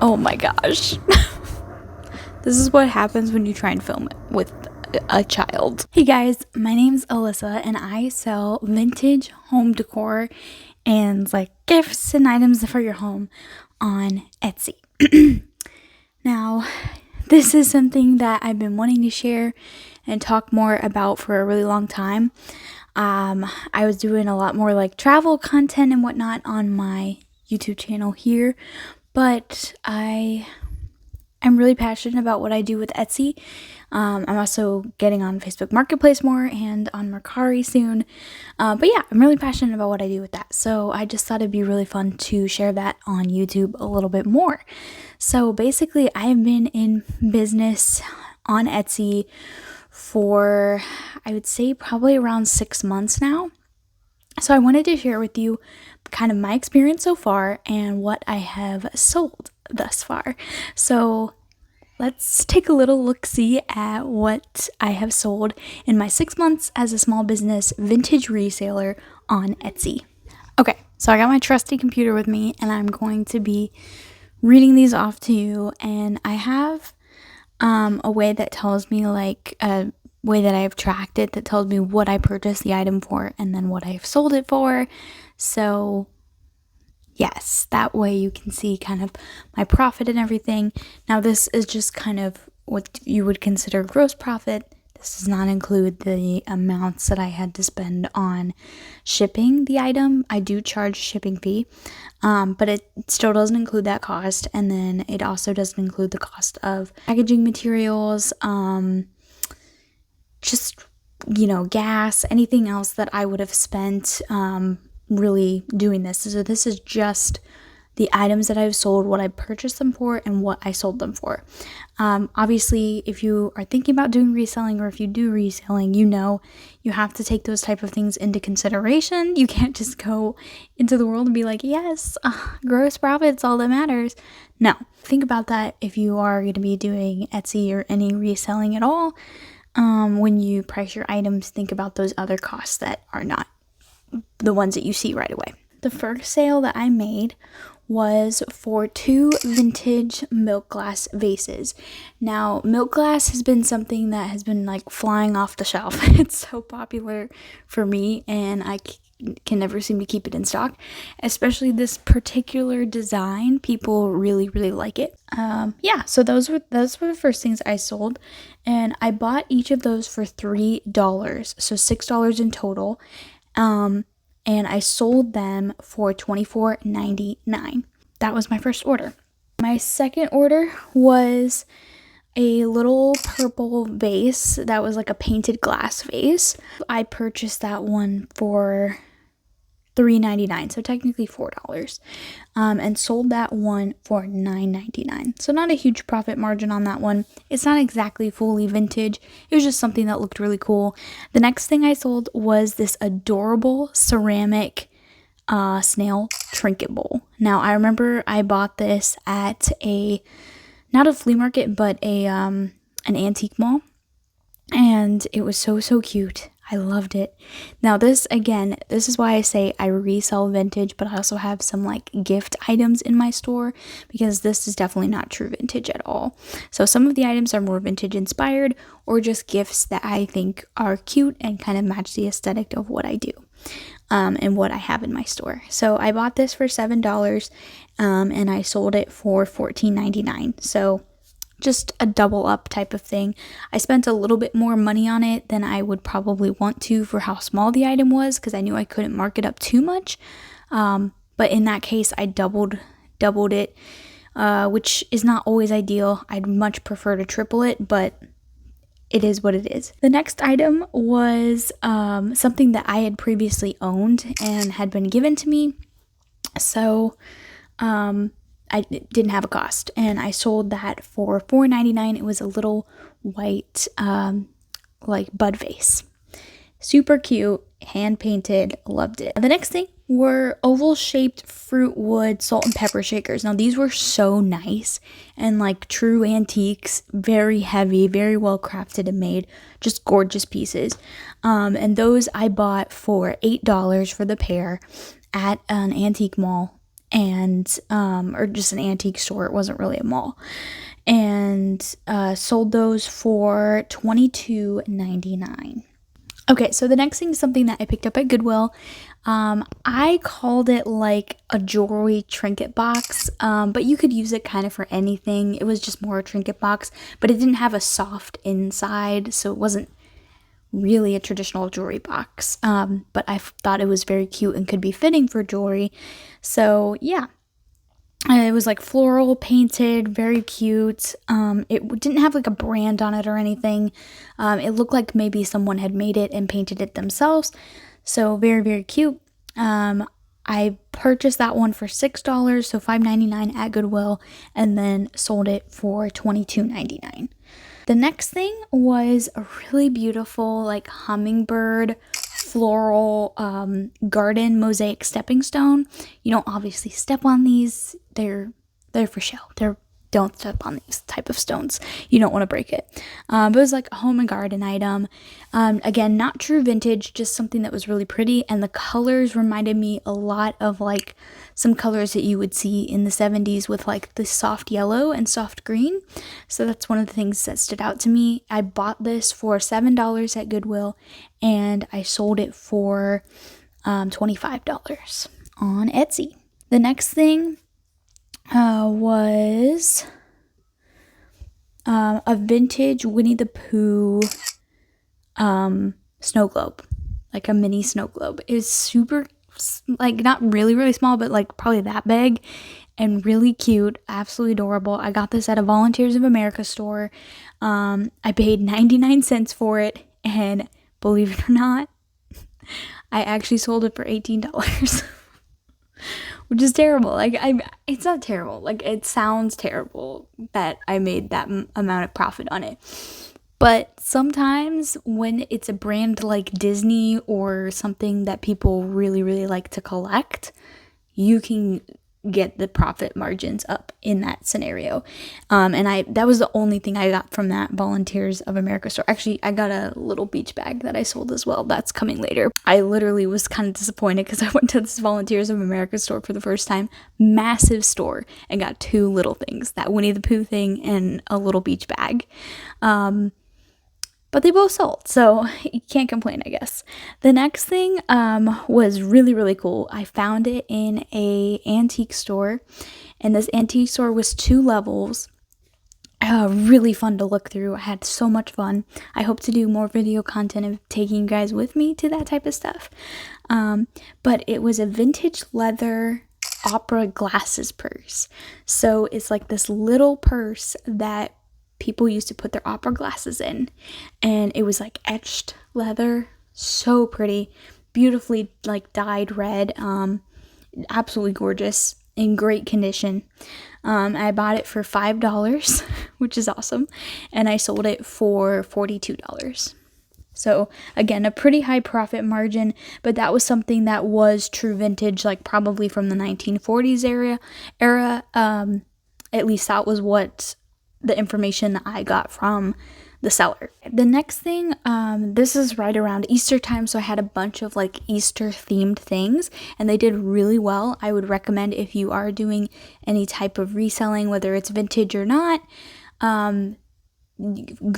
Oh my gosh. This is what happens when you try and film it with a child. Hey guys, my name's Alyssa and I sell vintage home decor and like gifts and items for your home on Etsy. Now, this is something that I've been wanting to share and talk more about for a really long time. I was doing a lot more like travel content and whatnot on my YouTube channel here, but I'm really passionate about what I do with Etsy. I'm also getting on Facebook Marketplace more and on Mercari soon. But yeah, I'm really passionate about what I do with that. So I just thought it'd be really fun to share that on YouTube a little bit more. So basically, I have been in business on Etsy for, I would say, probably around 6 months now. So I wanted to share with you kind of my experience so far and what I have sold thus far. So let's take a little look-see at what I have sold in my 6 months as a small business vintage reseller on Etsy. Okay, so I got my trusty computer with me and I'm going to be reading these off to you, and I have a way that tells me, like a way that I've tracked it that tells me what I purchased the item for and then what I've sold it for. So yes, that way you can see kind of my profit and everything. Now this is just kind of what you would consider gross profit. This does not include the amounts that I had to spend on shipping the item. I do charge a shipping fee, but it still doesn't include that cost. And then it also doesn't include the cost of packaging materials, just, gas, anything else that I would have spent really doing this. So this is just the items that I've sold, what I purchased them for, and what I sold them for. Obviously, if you are thinking about doing reselling, or if you do reselling, you have to take those type of things into consideration. You can't just go into the world and be like, yes, gross profit's all that matters. No, think about that if you are going to be doing Etsy or any reselling at all. When you price your items, think about those other costs that are not the ones that you see right away. The first sale that I made was for 2 vintage milk glass vases. Now, milk glass has been something that has been like flying off the shelf. It's so popular for me, and I can never seem to keep it in stock. Especially this particular design, people really, really like it. So those were the first things I sold, and I bought each of those for $3, so $6 in total. And I sold them for $24.99. That was my first order. My second order was a little purple vase that was like a painted glass vase. I purchased that one for $3.99, so technically $4, and sold that one for $9.99. So not a huge profit margin on that one. It's not exactly fully vintage. It was just something that looked really cool. The next thing I sold was this adorable ceramic snail trinket bowl. Now I remember I bought this at not a flea market, but an antique mall, and it was so cute. I loved it. Now this is why I say I resell vintage, but I also have some like gift items in my store, because this is definitely not true vintage at all. So some of the items are more vintage inspired, or just gifts that I think are cute and kind of match the aesthetic of what I do and what I have in my store. So I bought this for $7, and I sold it for $14.99. So just a double up type of thing. I spent a little bit more money on it than I would probably want to for how small the item was, because I knew I couldn't mark it up too much. But in that case, I doubled it, which is not always ideal. I'd much prefer to triple it, but it is what it is. The next item was something that I had previously owned and had been given to me. So I didn't have a cost, and I sold that for $4.99. It was a little white like bud vase. Super cute, hand painted, loved it. The next thing were oval shaped fruit wood salt and pepper shakers. Now these were so nice and like true antiques, very heavy, very well crafted and made, just gorgeous pieces. And those I bought for $8 for the pair at an antique mall. and or just an antique store. It wasn't really a mall. And sold those for $22.99. Okay, so the next thing is something that I picked up at Goodwill. I called it like a jewelry trinket box, but you could use it kind of for anything. It was just more a trinket box, but it didn't have a soft inside, so it wasn't really a traditional jewelry box. But I thought it was very cute and could be fitting for jewelry. So yeah, it was like floral painted, very cute. It didn't have like a brand on it or anything. It looked like maybe someone had made it and painted it themselves. So very, very cute. I purchased that one for $6, so $5.99 at Goodwill, and then sold it for $22.99. The next thing was a really beautiful like hummingbird floral garden mosaic stepping stone. You don't obviously step on these. They're for show. Don't step on these type of stones. You don't want to break it. But it was like a home and garden item. Again, not true vintage, just something that was really pretty. And the colors reminded me a lot of like some colors that you would see in the 70s with like the soft yellow and soft green. So that's one of the things that stood out to me. I bought this for $7 at Goodwill, and I sold it for $25 on Etsy. The next thing was a vintage Winnie the Pooh snow globe, like a mini snow globe. It was super, like not really, really small, but like probably that big and really cute, absolutely adorable. I got this at a Volunteers of America store. I paid 99 cents for it, and believe it or not, I actually sold it for $18. Which is terrible. Like, it's not terrible. Like, it sounds terrible that I made that amount of profit on it. But sometimes when it's a brand like Disney or something that people really, really like to collect, you can get the profit margins up in that scenario. And that was the only thing I got from that Volunteers of America store. Actually, I got a little beach bag that I sold as well. That's coming later. I literally was kind of disappointed because I went to this Volunteers of America store for the first time, massive store, and got two little things, that Winnie the Pooh thing and a little beach bag. But they both sold, so you can't complain, I guess. The next thing was really, really cool. I found it in a antique store, and this antique store was 2 levels. Really fun to look through. I had so much fun. I hope to do more video content of taking you guys with me to that type of stuff. But it was a vintage leather opera glasses purse. So it's like this little purse that people used to put their opera glasses in, and it was like etched leather, so pretty, beautifully like dyed red, absolutely gorgeous, in great condition. I bought it for $5, which is awesome, and I sold it for $42. So again, a pretty high profit margin, but that was something that was true vintage, like probably from the 1940s era. At least that was what the information that I got from the seller. The next thing, this is right around Easter time, so I had a bunch of like Easter themed things, and they did really well. I would recommend, if you are doing any type of reselling, whether it's vintage or not,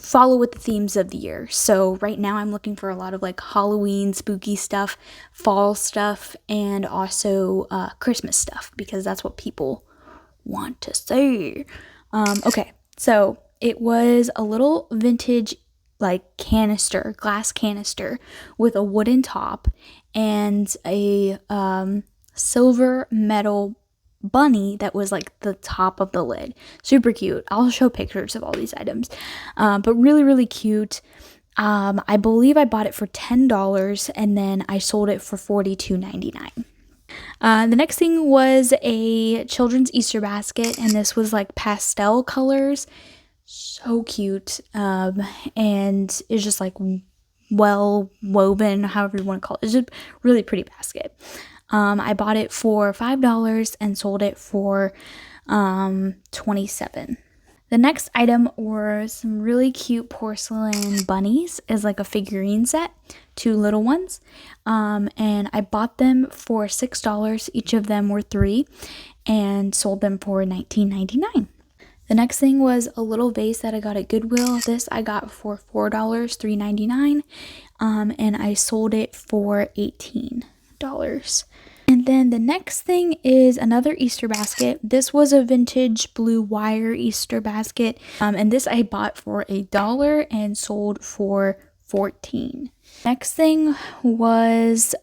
follow with the themes of the year. So right now I'm looking for a lot of like Halloween spooky stuff, fall stuff, and also Christmas stuff, because that's what people want to see. Okay, so it was a little vintage like canister, glass canister with a wooden top and a silver metal bunny that was like the top of the lid. Super cute. I'll show pictures of all these items, but really, really cute. I believe I bought it for $10, and then I sold it for $42.99. The next thing was a children's Easter basket, and this was like pastel colors, so cute, and it's just like well woven, however you want to call it. It's just really pretty basket. I bought it for $5 and sold it for $27. The next item were some really cute porcelain bunnies as like a figurine set, 2 little ones. And I bought them for $6. Each of them were 3 and sold them for $19.99. The next thing was a little vase that I got at Goodwill. This I got for $4, $3.99, and I sold it for $18. And then the next thing is another Easter basket. This was a vintage blue wire Easter basket, and this I bought for $1 and sold for $14. Next thing was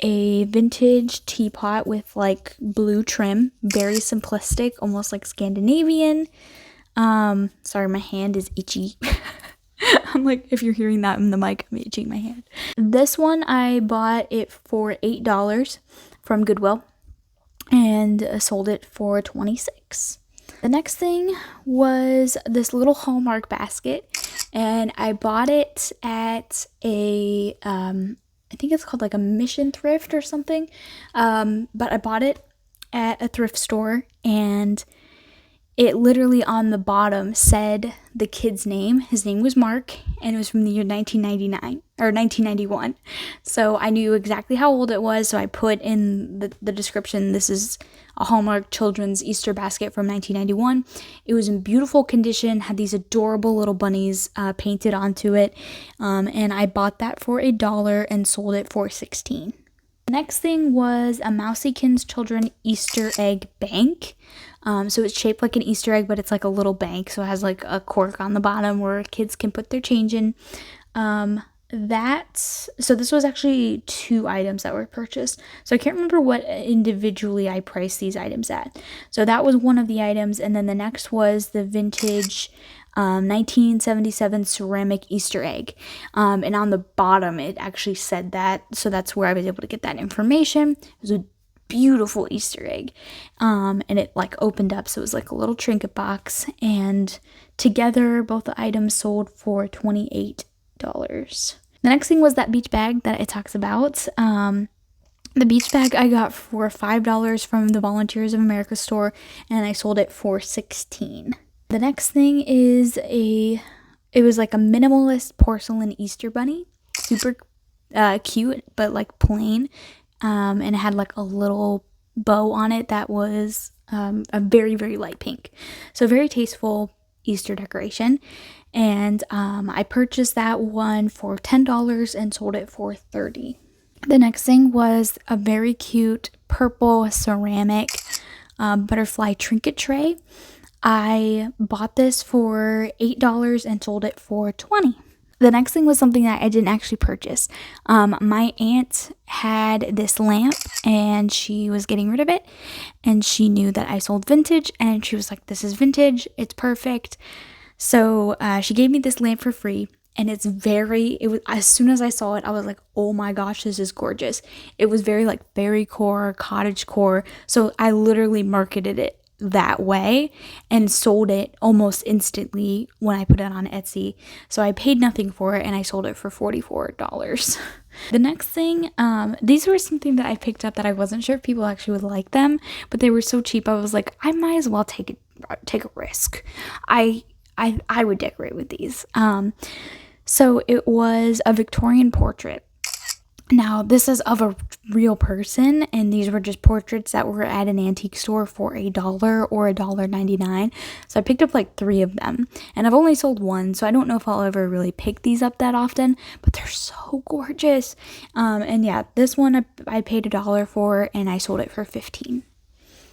a vintage teapot with like blue trim, very simplistic, almost like Scandinavian. Sorry, my hand is itchy. I'm like, if you're hearing that in the mic, I'm itching my hand. This one I bought it for $8 from Goodwill and sold it for $26. The next thing was this little Hallmark basket, and I bought it at a I think it's called like a Mission Thrift or something, but I bought it at a thrift store, and it literally on the bottom said the kid's name. His name was Mark, and it was from the year 1999 or 1991. So I knew exactly how old it was, so I put in the description, this is a Hallmark children's Easter basket from 1991. It was in beautiful condition, had these adorable little bunnies painted onto it, and I bought that for $1 and sold it for $16. The next thing was a Mousykins Children Easter egg bank. So it's shaped like an Easter egg, but it's like a little bank. So it has like a cork on the bottom where kids can put their change in. So this was actually 2 items that were purchased. So I can't remember what individually I priced these items at. So that was one of the items. And then the next was the vintage 1977 ceramic Easter egg. And on the bottom, it actually said that. So that's where I was able to get that information. It was a beautiful Easter egg. And it like opened up. So it was like a little trinket box. And together, both the items sold for $28. The next thing was that beach bag that it talks about. The beach bag I got for $5 from the Volunteers of America store, and I sold it for $16. The next thing is it was like a minimalist porcelain Easter bunny, super cute, but like plain, and it had like a little bow on it that was a very, very light pink. So very tasteful Easter decoration. And I purchased that one for $10 and sold it for $30. The next thing was a very cute purple ceramic butterfly trinket tray. I bought this for $8 and sold it for $20. The next thing was something that I didn't actually purchase. My aunt had this lamp and she was getting rid of it, and she knew that I sold vintage, and she was like, this is vintage, it's perfect. So she gave me this lamp for free, and it was, as soon as I saw it, I was like, oh my gosh, this is gorgeous. It was very like fairy core, cottage core. So I literally marketed it that way and sold it almost instantly when I put it on Etsy. So I paid nothing for it, and I sold it for $44. The next thing, these were something that I picked up that I wasn't sure if people actually would like them, but they were so cheap. I was like, I might as well take a risk. I would decorate with these. So it was a Victorian portrait. Now, this is of a real person, and these were just portraits that were at an antique store for $1 or $1.99. So I picked up like 3 of them, and I've only sold 1, so I don't know if I'll ever really pick these up that often, but they're so gorgeous. And yeah, this one I paid $1 for, and I sold it for $15.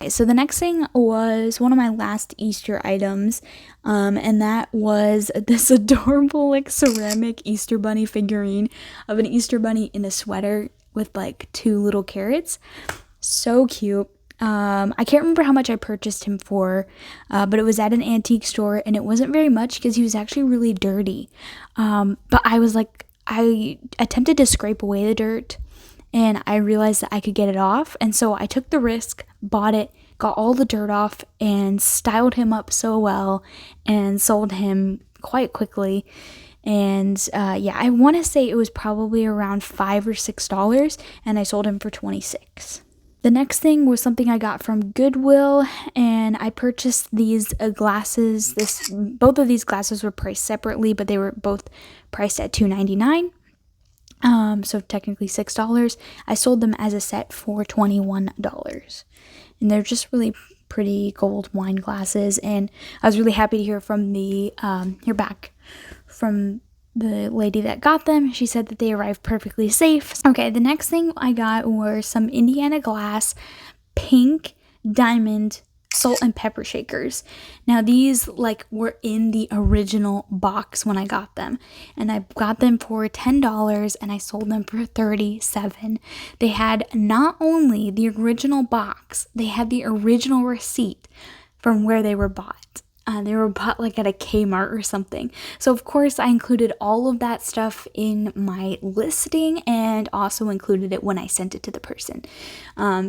So the next thing was one of my last Easter items, and that was this adorable like ceramic Easter bunny figurine of an Easter bunny in a sweater with like 2 little carrots. So cute. I can't remember how much I purchased him for, but it was at an antique store, and it wasn't very much because he was actually really dirty. But I attempted to scrape away the dirt, and I realized that I could get it off, and so I took the risk, bought it, got all the dirt off, and styled him up so well, and sold him quite quickly. And yeah, I want to say it was probably around $5 or $6, and I sold him for $26. The next thing was something I got from Goodwill, and I purchased these glasses. Both of these glasses were priced separately, but they were both priced at $2.99. So technically $6. I sold them as a set for $21. And they're just really pretty gold wine glasses, and I was really happy to hear back from the lady that got them. She said that they arrived perfectly safe. Okay, the next thing I got were some Indiana Glass pink diamond salt and pepper shakers. Now these were in the original box when I got them, and I got them for $10 and I sold them for $37. They had not only the original box, they had the original receipt from where they were bought. They were bought at a Kmart or something. So of course I included all of that stuff in my listing and also included it when I sent it to the person.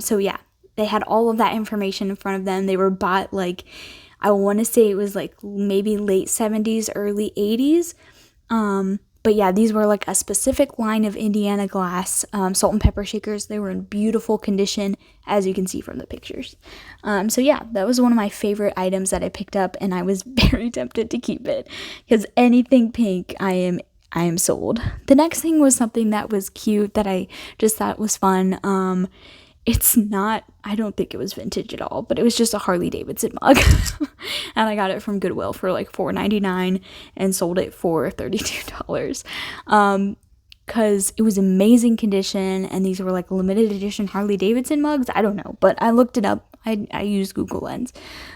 So yeah, they had all of that information in front of them. They were bought I want to say it was maybe late 70s, early 80s. But yeah, these were a specific line of Indiana Glass salt and pepper shakers. They were in beautiful condition, as you can see from the pictures. So yeah, that was one of my favorite items that I picked up, and I was very tempted to keep it because anything pink, I am sold. The next thing was something that was cute that I just thought was fun. I don't think it was vintage at all, but it was just a Harley Davidson mug. And I got it from Goodwill for $4.99 and sold it for $32. Because it was amazing condition, and these were limited edition Harley Davidson mugs. I don't know, but I looked it up. I used Google Lens.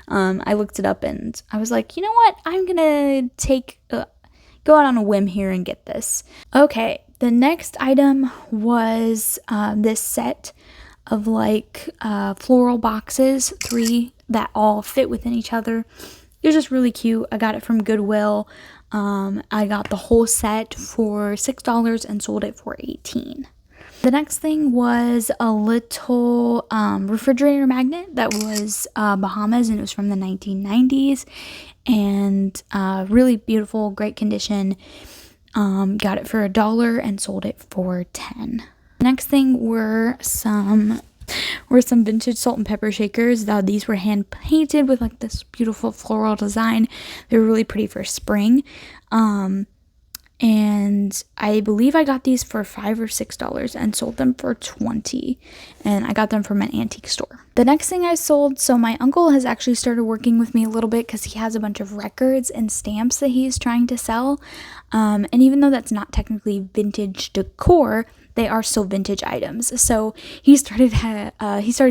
I looked it up and I was like, you know what? I'm gonna go out on a whim here and get this. Okay, the next item was this set of floral boxes, 3 that all fit within each other. It was just really cute. I got it from Goodwill. I got the whole set for $6 and sold it for $18. The next thing was a little refrigerator magnet that was Bahamas, and it was from the 1990s, and really beautiful, great condition. Got it for $1 and sold it for $10. Next thing were some vintage salt and pepper shakers. These were hand painted with this beautiful floral design. They were really pretty for spring. And I believe I got these for $5 or $6 and sold them for $20. And I got them from an antique store. The next thing I sold, so my uncle has actually started working with me a little bit because he has a bunch of records and stamps that he's trying to sell. And even though that's not technically vintage decor, they are still vintage items. So he started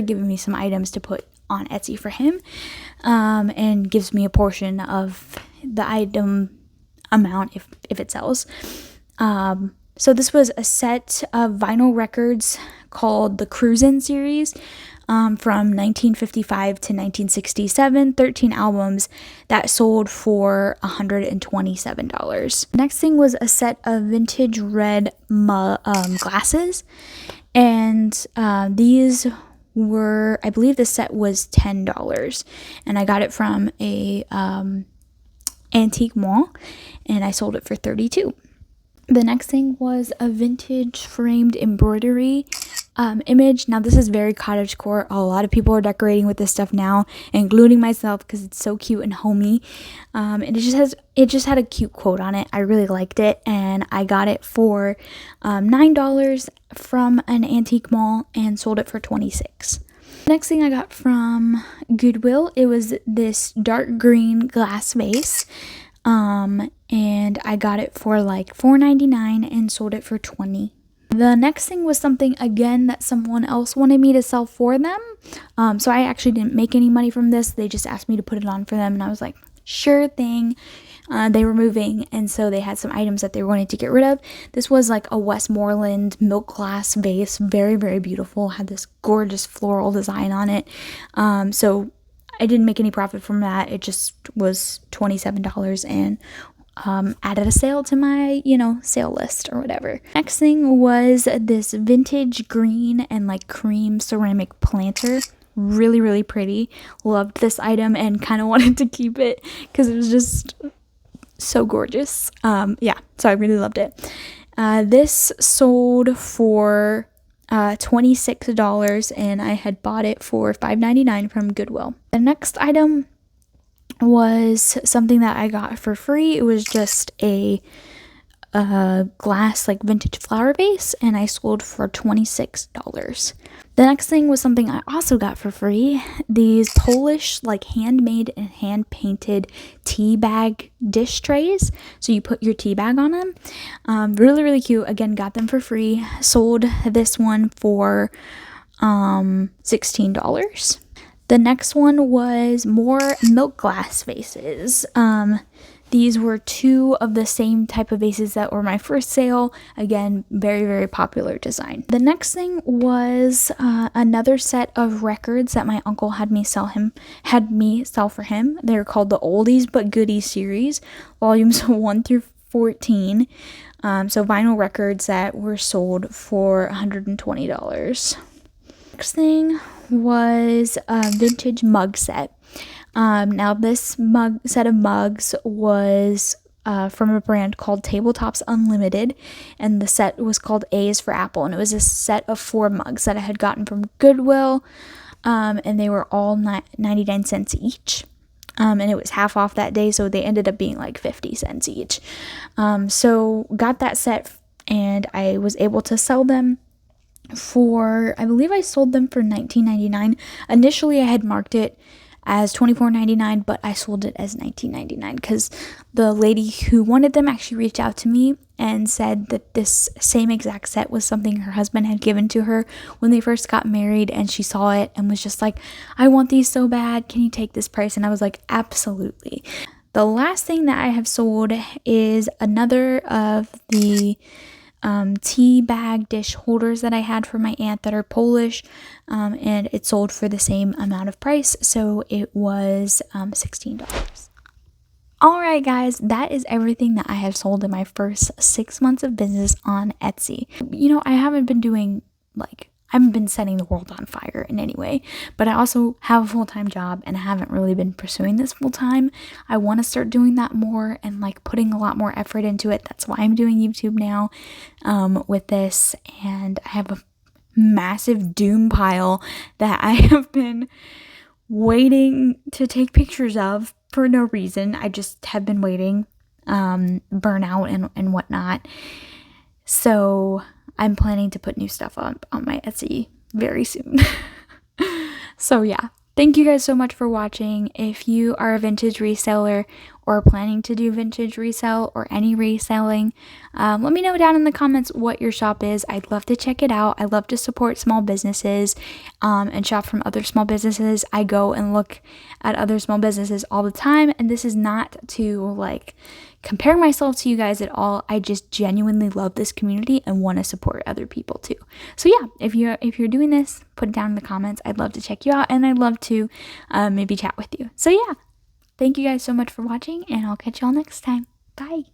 giving me some items to put on Etsy for him, and gives me a portion of the item amount if it sells. So this was a set of vinyl records called the Cruisin' series, from 1955 to 1967, 13 albums that sold for $127. Next thing was a set of vintage red glasses, and these were, I believe the set was $10, and I got it from a antique mall, and I sold it for $32. The next thing was a vintage framed embroidery image. Now this is very cottagecore. A lot of people are decorating with this stuff now, including myself, because it's so cute and homey. And it just had a cute quote on it. I really liked it, and I got it for $9 from an antique mall and sold it for $26. Next thing I got from Goodwill, it was this dark green glass vase. And I got it for $4.99 and sold it for $20. The next thing was something, again, that someone else wanted me to sell for them. So I actually didn't make any money from this. They just asked me to put it on for them, and I was like, sure thing. They were moving, and so they had some items that they wanted to get rid of. This was a Westmoreland milk glass vase, very, very beautiful, had this gorgeous floral design on it. So I didn't make any profit from that. It just was $27, and added a sale to my, sale list or whatever. Next thing was this vintage green and cream ceramic planter. Really, really pretty. Loved this item and kind of wanted to keep it because it was just so gorgeous. So I really loved it. This sold for $26, and I had bought it for $5.99 from Goodwill. The next item was something that I got for free. It was just a glass like vintage flower vase, and I sold for $26. The next thing was something I also got for free. These Polish like handmade and hand painted tea bag dish trays. So you put your tea bag on them. Really, really cute. Again, got them for free. Sold this one for $16. The next one was more milk glass vases. These were two of the same type of vases that were my first sale. Again, very, very popular design. The next thing was another set of records that my uncle had me sell for him. They're called the Oldies But Goodies series, volumes 1 through 14. So vinyl records that were sold for $120. Next thing was a vintage mug set. Now this set of mugs was from a brand called Tabletops Unlimited, and the set was called A is for Apple, and it was a set of 4 mugs that I had gotten from Goodwill, and they were all 99 cents each. And it was half off that day, so they ended up being like 50 cents each. So got that set, and I was able to sell them for, I believe I sold them for $19.99. Initially I had marked it as $24.99, but I sold it as $19.99 because the lady who wanted them actually reached out to me and said that this same exact set was something her husband had given to her when they first got married, and she saw it and was just like, I want these so bad, can you take this price? And I was like, absolutely. The last thing that I have sold is another of the tea bag dish holders that I had for my aunt that are Polish, and it sold for the same amount of price, so it was $16. Alright guys, that is everything that I have sold in my first 6 months of business on Etsy. You know, I haven't been setting the world on fire in any way, but I also have a full-time job and I haven't really been pursuing this full-time. I want to start doing that more and like putting a lot more effort into it. That's why I'm doing YouTube now with this, and I have a massive doom pile that I have been waiting to take pictures of for no reason. I just have been waiting, burnout and whatnot. So I'm planning to put new stuff up on my Etsy very soon. So yeah, thank you guys so much for watching. If you are a vintage reseller or planning to do vintage resell or any reselling, let me know down in the comments what your shop is. I'd love to check it out. I love to support small businesses and shop from other small businesses. I go and look at other small businesses all the time, and this is not to like compare myself to you guys at all. I just genuinely love this community and want to support other people too. So yeah, if you're doing this, put it down in the comments. I'd love to check you out, and I'd love to maybe chat with you. So yeah, thank you guys so much for watching, and I'll catch y'all next time. Bye.